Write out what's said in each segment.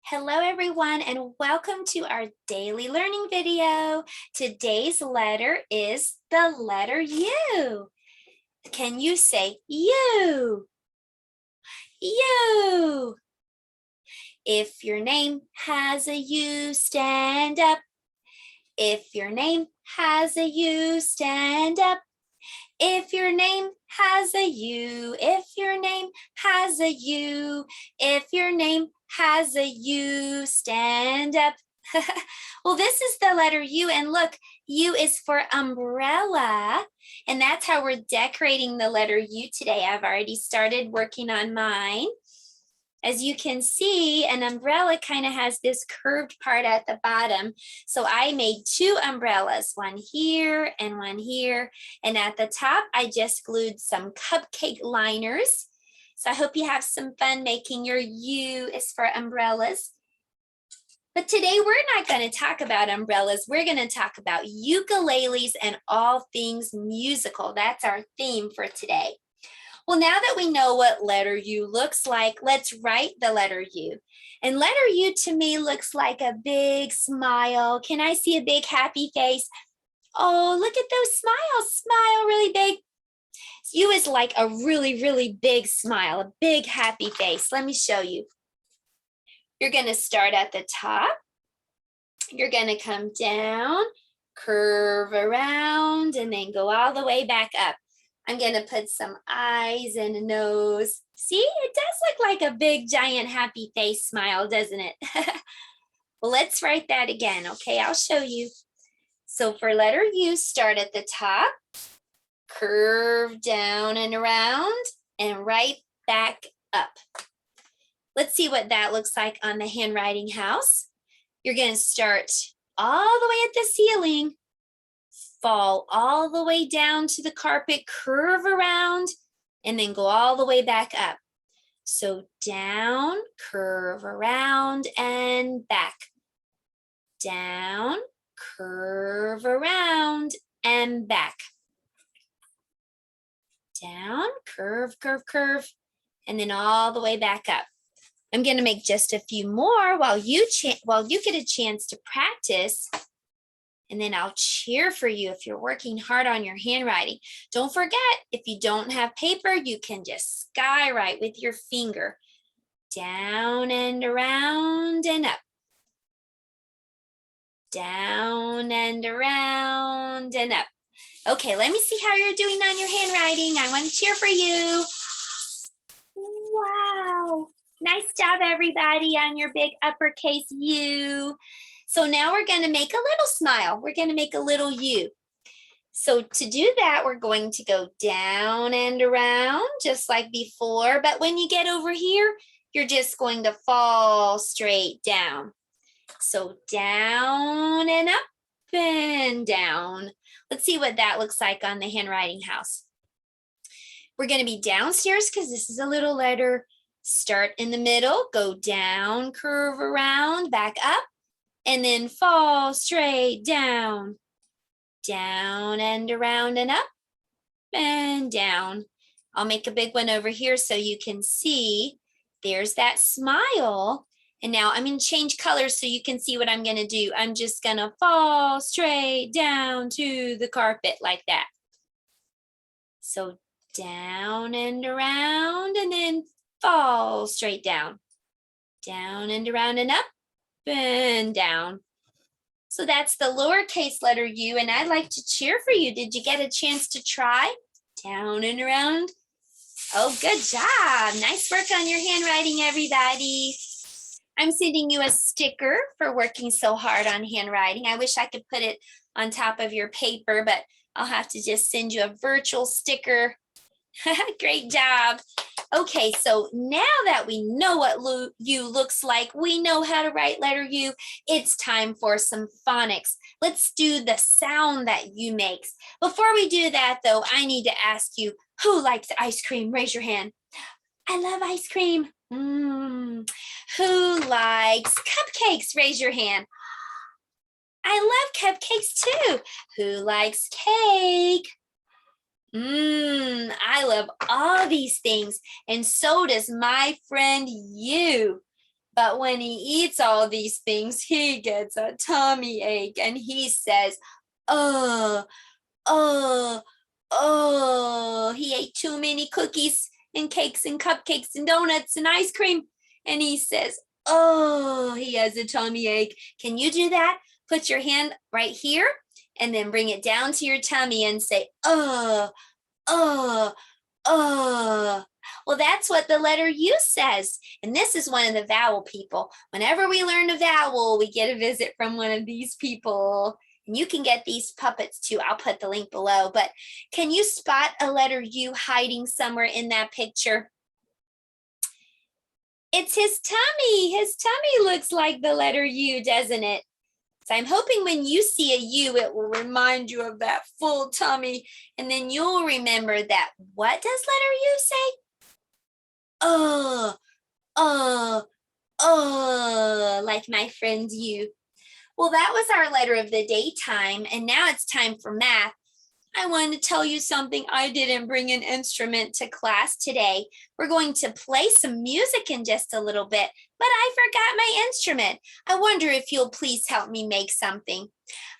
Hello everyone and welcome to our daily learning video. Today's letter is the letter U. Can you say U? U. If your name has a U, stand up. If your name has a U, stand up. If your name has a U, if your name has a U, if your name has a U, stand up. Well, this is the letter U, and look, U is for umbrella, and that's how we're decorating the letter U today. I've already started working on mine. As you can see, an umbrella kind of has this curved part at the bottom. So I made two umbrellas, one here and one here. And at the top, I just glued some cupcake liners. So I hope you have some fun making your U is for umbrellas. But today we're not going to talk about umbrellas. We're going to talk about ukuleles and all things musical. That's our theme for today. Well, now that we know what letter U looks like, let's write the letter U. And letter U to me looks like a big smile. Can I see a big happy face? Oh, look at those smiles. Smile really big. U is like a really, really big smile, a big happy face. Let me show you. You're going to start at the top. You're going to come down, curve around, and then go all the way back up. I'm going to put some eyes and a nose. See, it does look like a big, giant, happy face smile, doesn't it? Well, let's write that again, okay? I'll show you. So for letter U, start at the top, curve down and around, and right back up. Let's see what that looks like on the handwriting house. You're going to start all the way at the ceiling, fall all the way down to the carpet, curve around, and then go all the way back up. So down, curve around, and back. Down, curve around, and back. Down, curve, curve, curve, and then all the way back up. I'm going to make just a few more while you get a chance to practice. And then I'll cheer for you if you're working hard on your handwriting. Don't forget, if you don't have paper, you can just skywrite with your finger. Down and around and up. Down and around and up. Okay, let me see how you're doing on your handwriting. I want to cheer for you. Wow. Nice job, everybody, on your big uppercase U. So now we're going to make a little smile. We're going to make a little U. So to do that, we're going to go down and around just like before. But when you get over here, you're just going to fall straight down. So down and up and down. Let's see what that looks like on the handwriting house. We're going to be downstairs because this is a little letter. Start in the middle, go down, curve around, back up. And then fall straight down, down and around and up and down. I'll make a big one over here so you can see. There's that smile. And now I'm going to change colors so you can see what I'm going to do. I'm just going to fall straight down to the carpet like that. So down and around and then fall straight down, down and around and up. And down. So that's the lowercase letter U, and I'd like to cheer for you. Did you get a chance to try? Down and around. Oh, good job. Nice work on your handwriting, everybody. I'm sending you a sticker for working so hard on handwriting. I wish I could put it on top of your paper, but I'll have to just send you a virtual sticker. Great job. Okay, so now that we know what U looks like, we know how to write letter U, it's time for some phonics. Let's do the sound that U makes. Before we do that, though, I need to ask you, who likes ice cream? Raise your hand. I love ice cream. Who likes cupcakes? Raise your hand. I love cupcakes too. Who likes cake? I love all these things, and so does my friend you. But when he eats all these things, he gets a tummy ache and he says, oh, oh, oh, he ate too many cookies and cakes and cupcakes and donuts and ice cream. And he says, oh, he has a tummy ache. Can you do that? Put your hand right here and then bring it down to your tummy and say, oh, oh, oh. Well, that's what the letter U says. And this is one of the vowel people. Whenever we learn a vowel, we get a visit from one of these people. And you can get these puppets too. I'll put the link below. But can you spot a letter U hiding somewhere in that picture? It's his tummy. His tummy looks like the letter U, doesn't it? So I'm hoping when you see a U, it will remind you of that full tummy. And then you'll remember that. What does letter U say? Like my friend you. Well, that was our letter of the day time, and now it's time for math. I wanted to tell you something. I didn't bring an instrument to class today. We're going to play some music in just a little bit, but I forgot my instrument. I wonder if you'll please help me make something.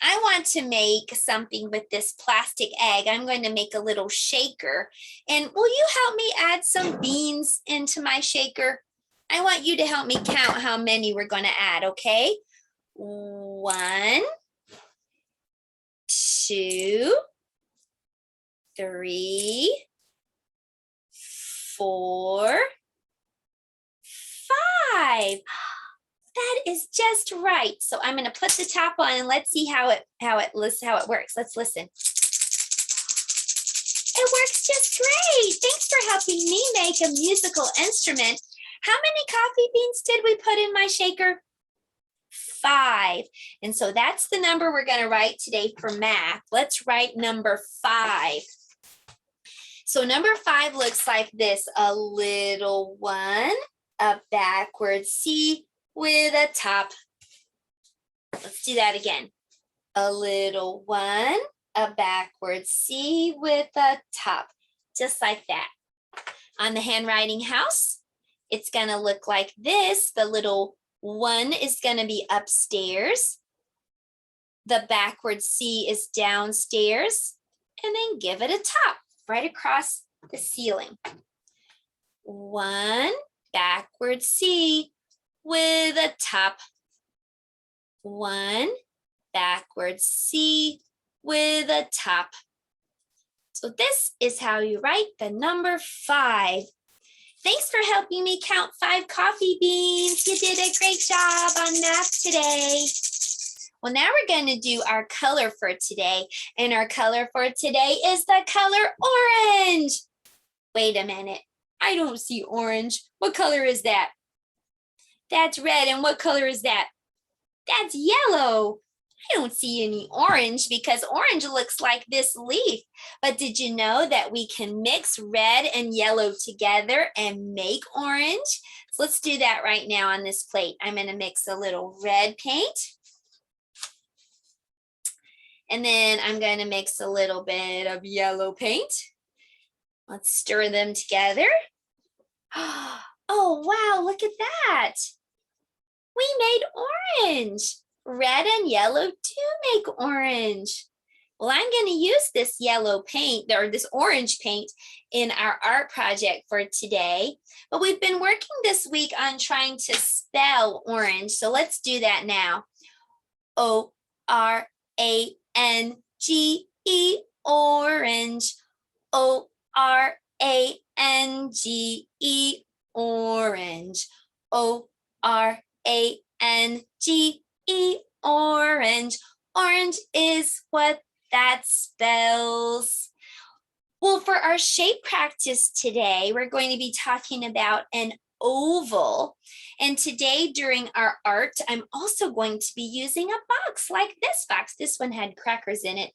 I want to make something with this plastic egg. I'm going to make a little shaker. And will you help me add some beans into my shaker? I want you to help me count how many we're going to add, okay? 1, 2, 3, 4, 5. That is just right. So I'm going to put the top on and let's see how it works. Let's listen. It works just great. Thanks for helping me make a musical instrument. How many coffee beans did we put in my shaker? 5. And so that's the number we're going to write today for math. Let's write number 5. So number 5 looks like this: a little 1, a backward C with a top. Let's do that again. A little 1, a backward C with a top, just like that. On the handwriting house, it's going to look like this. The little 1 is going to be upstairs. The backward C is downstairs. And then give it a top right across the ceiling. 1 backward C with a top. 1 backward C with a top. So this is how you write the number 5. Thanks for helping me count 5 coffee beans. You did a great job on math today. Well, now we're going to do our color for today. And our color for today is the color orange. Wait a minute. I don't see orange. What color is that? That's red. And what color is that? That's yellow. I don't see any orange because orange looks like this leaf. But did you know that we can mix red and yellow together and make orange? So let's do that right now on this plate. I'm going to mix a little red paint. And then I'm going to mix a little bit of yellow paint. Let's stir them together. Oh, wow, look at that. We made orange. Red and yellow do make orange. Well, I'm going to use this yellow paint or this orange paint in our art project for today. But we've been working this week on trying to spell orange. So let's do that now. O-R-A-N-G-E, orange. O-R-A-N-G-E, orange. O-R-A-N-G-E, orange. Orange is what that spells. Well, for our shape practice today, we're going to be talking about an oval. And today during our art, I'm also going to be using a box like this box. This one had crackers in it.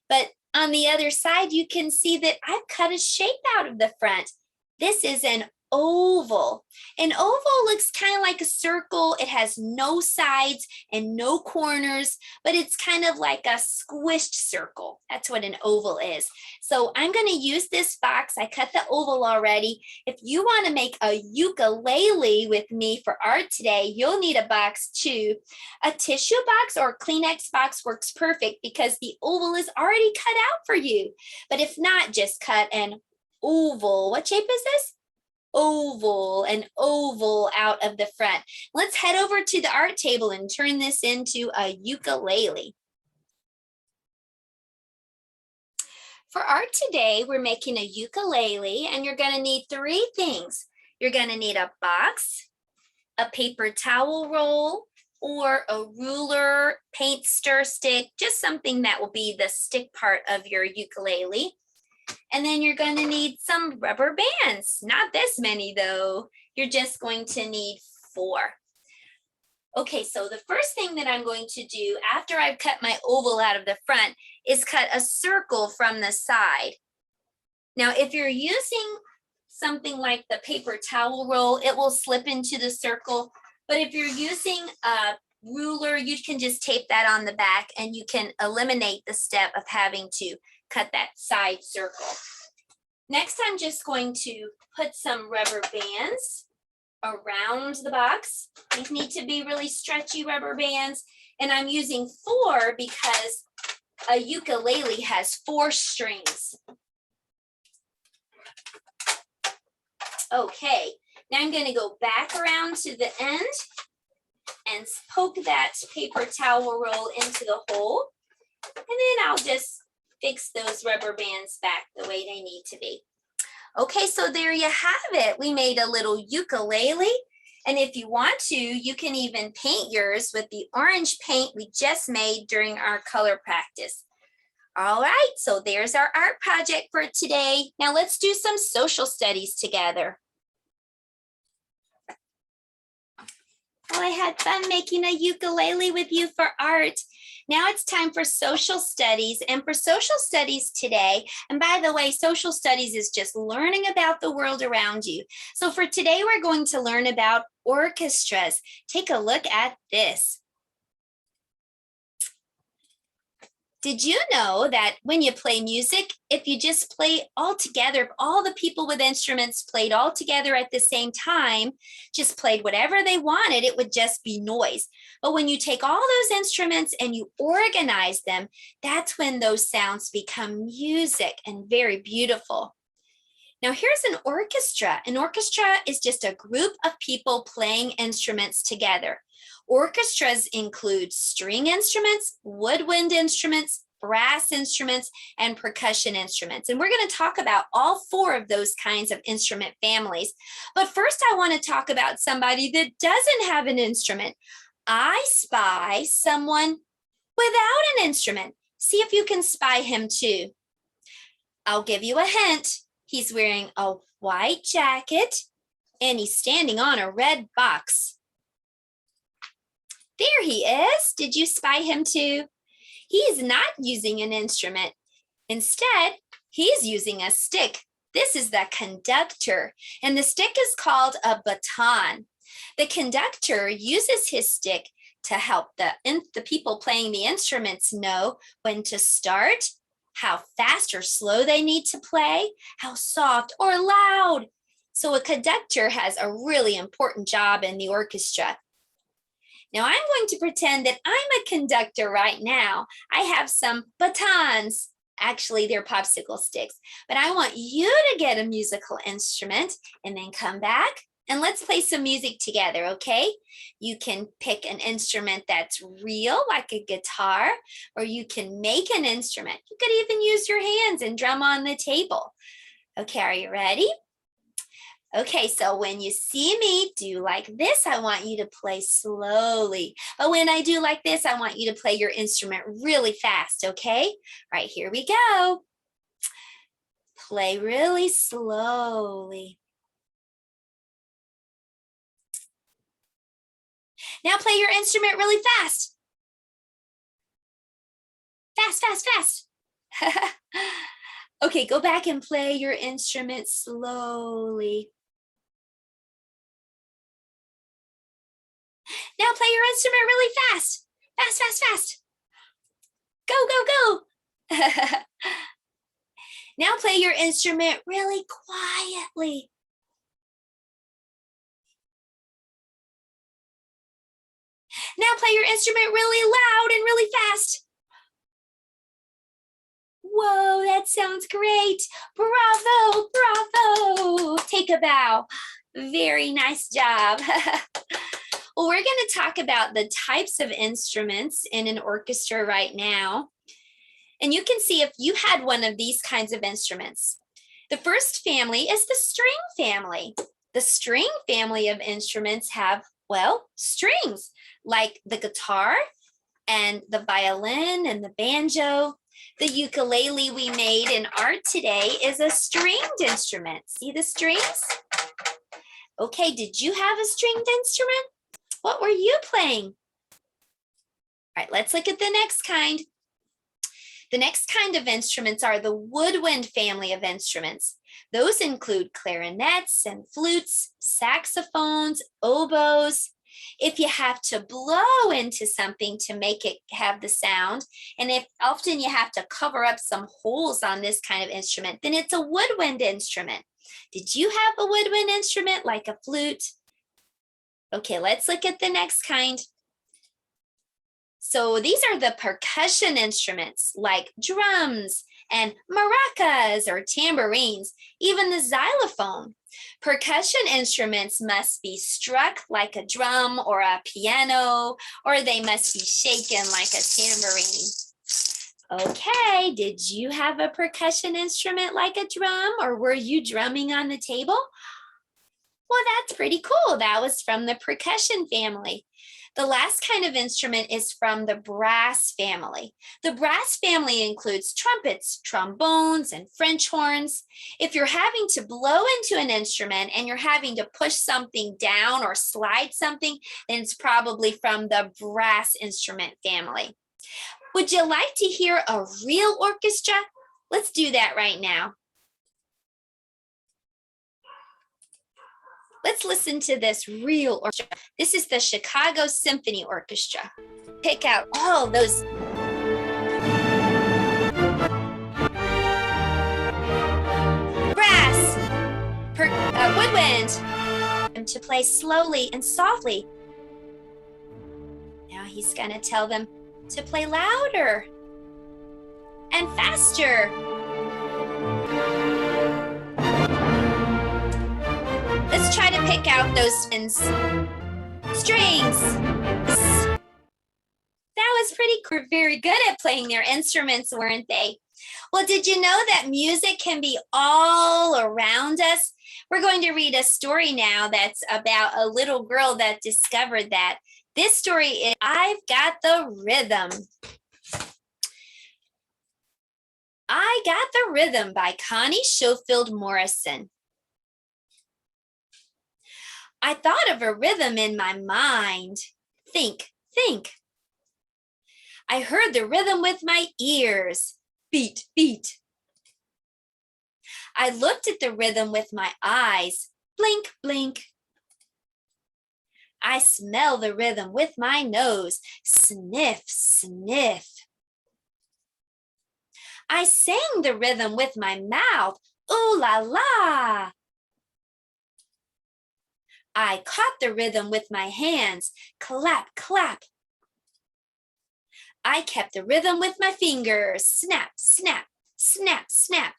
But on the other side, you can see that I've cut a shape out of the front. This is an oval. An oval looks kind of like a circle. It has no sides and no corners, but it's kind of like a squished circle. That's what an oval is. So I'm going to use this box. I cut the oval already. If you want to make a ukulele with me for art today, you'll need a box too. A tissue box or Kleenex box works perfect because the oval is already cut out for you. But if not, just cut an oval. What shape is this? Oval, an oval out of the front. Let's head over to the art table and turn this into a ukulele. For art today, we're making a ukulele, and you're going to need three things. You're going to need a box, a paper towel roll, or a ruler, paint stir stick, just something that will be the stick part of your ukulele. And then you're going to need some rubber bands. Not this many though. You're just going to need 4. Okay, so the first thing that I'm going to do after I've cut my oval out of the front is cut a circle from the side. Now, if you're using something like the paper towel roll, it will slip into the circle. But if you're using a ruler, you can just tape that on the back and you can eliminate the step of having to cut that side circle. Next, I'm just going to put some rubber bands around the box. These need to be really stretchy rubber bands. And I'm using 4 because a ukulele has 4 strings. Okay, now I'm going to go back around to the end and poke that paper towel roll into the hole. And then I'll just fix those rubber bands back the way they need to be. Okay, so there you have it. We made a little ukulele. And if you want to, you can even paint yours with the orange paint we just made during our color practice. All right, so there's our art project for today. Now let's do some social studies together. Well, I had fun making a ukulele with you for art. Now it's time for social studies. And for social studies today, and by the way, social studies is just learning about the world around you. So for today, we're going to learn about orchestras. Take a look at this. Did you know that when you play music, if you just play all together, if all the people with instruments played all together at the same time, just played whatever they wanted, it would just be noise. But when you take all those instruments and you organize them, that's when those sounds become music and very beautiful. Now here's an orchestra. An orchestra is just a group of people playing instruments together. Orchestras include string instruments, woodwind instruments, brass instruments, and percussion instruments. And we're going to talk about all 4 of those kinds of instrument families. But first, I want to talk about somebody that doesn't have an instrument. I spy someone without an instrument. See if you can spy him too. I'll give you a hint. He's wearing a white jacket and he's standing on a red box. There he is. Did you spy him too? He's not using an instrument. Instead, he's using a stick. This is the conductor, and the stick is called a baton. The conductor uses his stick to help the people playing the instruments know when to start, how fast or slow they need to play, how soft or loud. So a conductor has a really important job in the orchestra. Now I'm going to pretend that I'm a conductor right now. I have some batons. Actually, they're popsicle sticks. But I want you to get a musical instrument and then come back and let's play some music together, okay? You can pick an instrument that's real, like a guitar, or you can make an instrument. You could even use your hands and drum on the table. Okay, are you ready? Okay, so when you see me do like this, I want you to play slowly. But when I do like this, I want you to play your instrument really fast, okay? All right, here we go. Play really slowly. Now play your instrument really fast. Fast, fast, fast. Okay, go back and play your instrument slowly. Now play your instrument really fast. Fast, fast, fast. Go, go, go. Now play your instrument really quietly. Now play your instrument really loud and really fast. Whoa, that sounds great. Bravo, bravo. Take a bow. Very nice job. Well, we're going to talk about the types of instruments in an orchestra right now. And you can see if you had one of these kinds of instruments. The first family is the string family. The string family of instruments have, well, strings, like the guitar and the violin and the banjo. The ukulele we made in art today is a stringed instrument. See the strings? Okay, did you have a stringed instrument? What were you playing? All right, let's look at the next kind. The next kind of instruments are the woodwind family of instruments. Those include clarinets and flutes, saxophones, oboes. If you have to blow into something to make it have the sound, and if often you have to cover up some holes on this kind of instrument, then it's a woodwind instrument. Did you have a woodwind instrument like a flute? Okay, let's look at the next kind. So these are the percussion instruments like drums and maracas or tambourines, even the xylophone. Percussion instruments must be struck like a drum or a piano, or they must be shaken like a tambourine. Okay, did you have a percussion instrument like a drum, or were you drumming on the table? Well, that's pretty cool. That was from the percussion family. The last kind of instrument is from the brass family. The brass family includes trumpets, trombones, and French horns. If you're having to blow into an instrument and you're having to push something down or slide something, then it's probably from the brass instrument family. Would you like to hear a real orchestra? Let's do that right now. Let's listen to this real orchestra. This is the Chicago Symphony Orchestra. Pick out all those brass, woodwind, and to play slowly and softly. Now he's going to tell them to play louder and faster. Let's try to pick out those strings. That was pretty cool. Very good at playing their instruments, weren't they? Well, did you know that music can be all around us? We're going to read a story now that's about a little girl that discovered that. This story is I've Got the Rhythm. I Got the Rhythm by Connie Schofield Morrison. I thought of a rhythm in my mind. Think, think. I heard the rhythm with my ears. Beat, beat. I looked at the rhythm with my eyes. Blink, blink. I smell the rhythm with my nose. Sniff, sniff. I sang the rhythm with my mouth. Ooh la la. I caught the rhythm with my hands. Clap, clap. I kept the rhythm with my fingers. Snap, snap, snap, snap.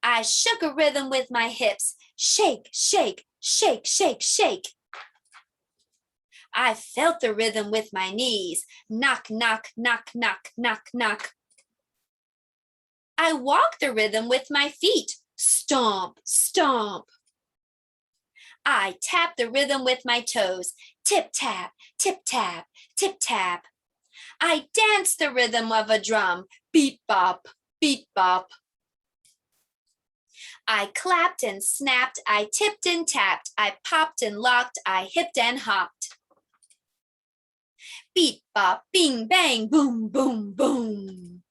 I shook a rhythm with my hips. Shake, shake, shake, shake, shake. I felt the rhythm with my knees. Knock, knock, knock, knock, knock, knock. I walked the rhythm with my feet. Stomp, stomp. I tap the rhythm with my toes. Tip tap, tip tap, tip tap. I dance the rhythm of a drum. Beat bop, beat bop. I clapped and snapped. I tipped and tapped. I popped and locked. I hipped and hopped. Beat bop, bing bang, boom, boom, boom.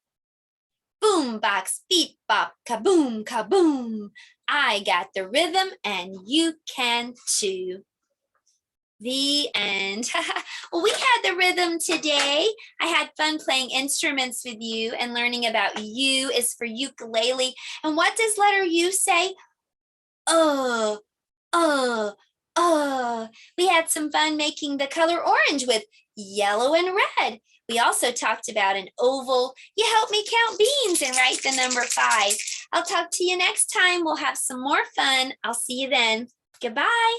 Boom box, beat bop, kaboom, kaboom. I got the rhythm and you can too. The end. Well, we had the rhythm today. I had fun playing instruments with you and learning about U is for ukulele. And what does letter U say? Uh, uh, We had some fun making the color orange with yellow and red. We also talked about an oval. You helped me count beans and write the number 5. I'll talk to you next time. We'll have some more fun. I'll see you then. Goodbye.